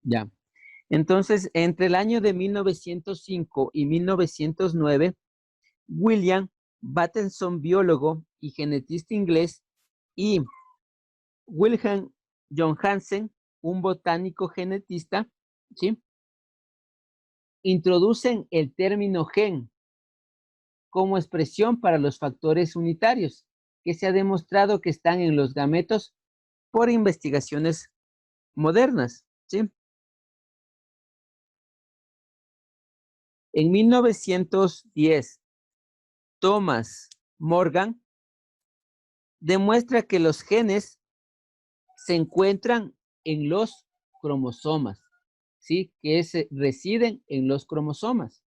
Ya. Entonces, entre el año de 1905 y 1909, William Bateson, biólogo y genetista inglés, y Wilhelm Johansen, un botánico genetista, ¿sí?, introducen el término gen como expresión para los factores unitarios, que se ha demostrado que están en los gametos por investigaciones modernas, ¿sí? En 1910, Thomas Morgan demuestra que los genes se encuentran en los cromosomas, ¿sí? Que residen en los cromosomas.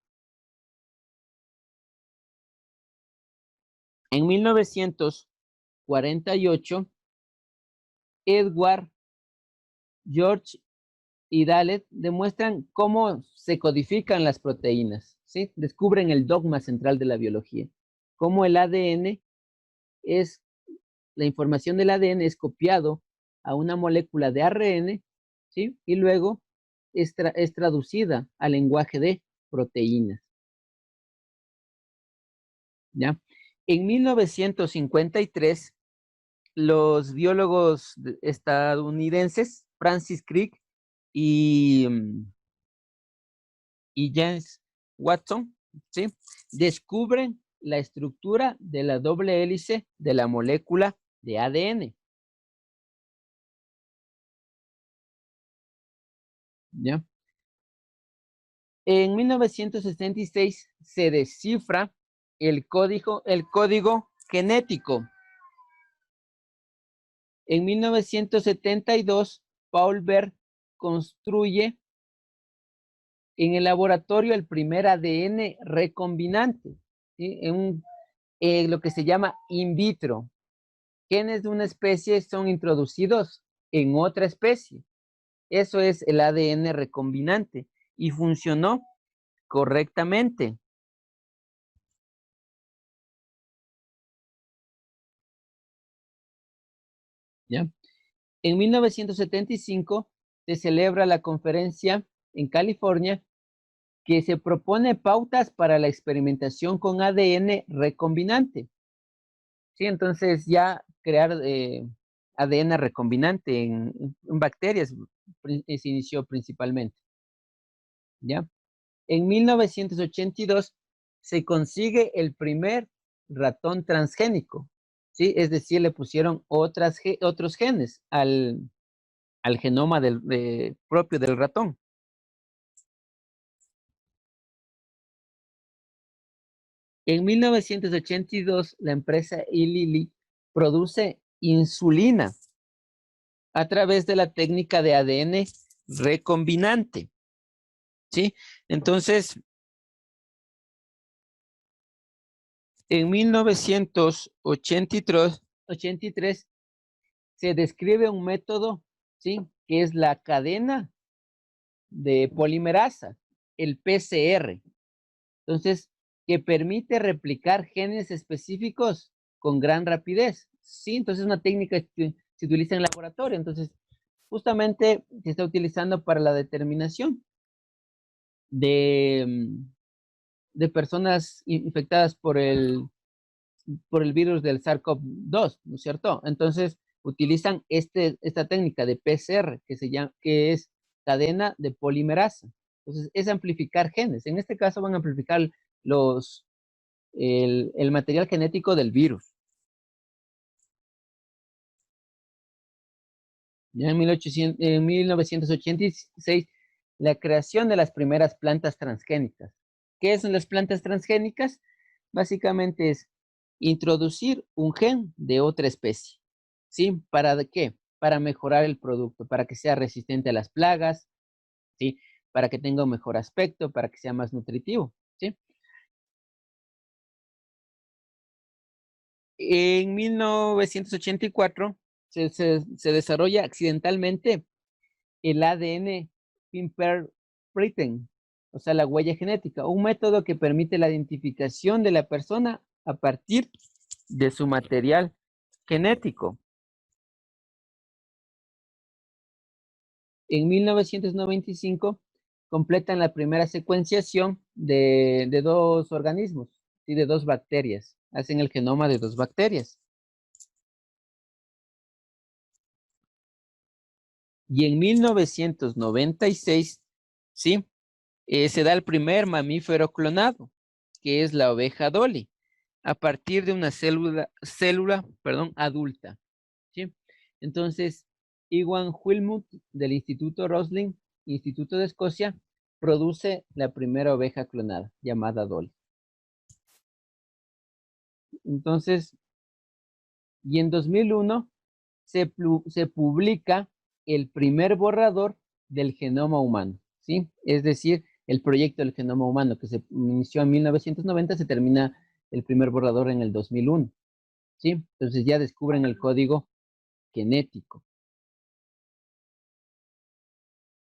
En 1948, Edward, George y Dalet demuestran cómo se codifican las proteínas, ¿sí? Descubren el dogma central de la biología, cómo el ADN es, la información del ADN es copiado a una molécula de ARN, ¿sí? Y luego es traducida al lenguaje de proteínas, ¿ya? En 1953, los biólogos estadounidenses Francis Crick y, y James Watson, ¿sí?, descubren la estructura de la doble hélice de la molécula de ADN, ¿ya? En 1966 se descifra el código genético. En 1972, Paul Berg construye en el laboratorio el primer ADN recombinante, ¿sí?, lo que se llama in vitro. Genes de una especie son introducidos en otra especie. Eso es el ADN recombinante y funcionó correctamente, ¿ya? En 1975 se celebra la conferencia en California que se propone pautas para la experimentación con ADN recombinante. Sí, entonces ya crear ADN recombinante en bacterias se inició principalmente, ¿ya? En 1982 se consigue el primer ratón transgénico, ¿sí? Es decir, le pusieron otros genes al genoma propio del ratón. En 1982, la empresa Eli Lilly produce insulina a través de la técnica de ADN recombinante, ¿sí? Entonces, en 1983 se describe un método, ¿sí?, que es la cadena de polimerasa, el PCR. Entonces, que permite replicar genes específicos con gran rapidez. Sí, entonces es una técnica que se utiliza en laboratorio. Entonces, justamente se está utilizando para la determinación de, de personas infectadas por el virus del SARS-CoV-2, ¿no es cierto? Entonces, utilizan esta técnica de PCR que es cadena de polimerasa. Entonces, es amplificar genes. En este caso van a amplificar el material genético del virus. Ya en 1986, la creación de las primeras plantas transgénicas. ¿Qué son las plantas transgénicas? Básicamente es introducir un gen de otra especie. ¿Sí? ¿Para qué? Para mejorar el producto, para que sea resistente a las plagas, ¿sí?, para que tenga un mejor aspecto, para que sea más nutritivo, ¿sí? En 1984 se desarrolla accidentalmente el ADN fingerprinting, o sea, la huella genética, un método que permite la identificación de la persona a partir de su material genético. En 1995 completan la primera secuenciación de dos organismos, ¿sí? De dos bacterias. Hacen el genoma de dos bacterias. Y en 1996, ¿sí? Se da el primer mamífero clonado, que es la oveja Dolly, a partir de una célula, adulta, ¿sí? Entonces, Iwan Wilmut del Instituto Roslin, Instituto de Escocia, produce la primera oveja clonada, llamada Dolly. Entonces, y en 2001 se publica el primer borrador del genoma humano, ¿sí? Es decir, el proyecto del genoma humano que se inició en 1990, se termina el primer borrador en el 2001, ¿sí? Entonces ya descubren el código genético.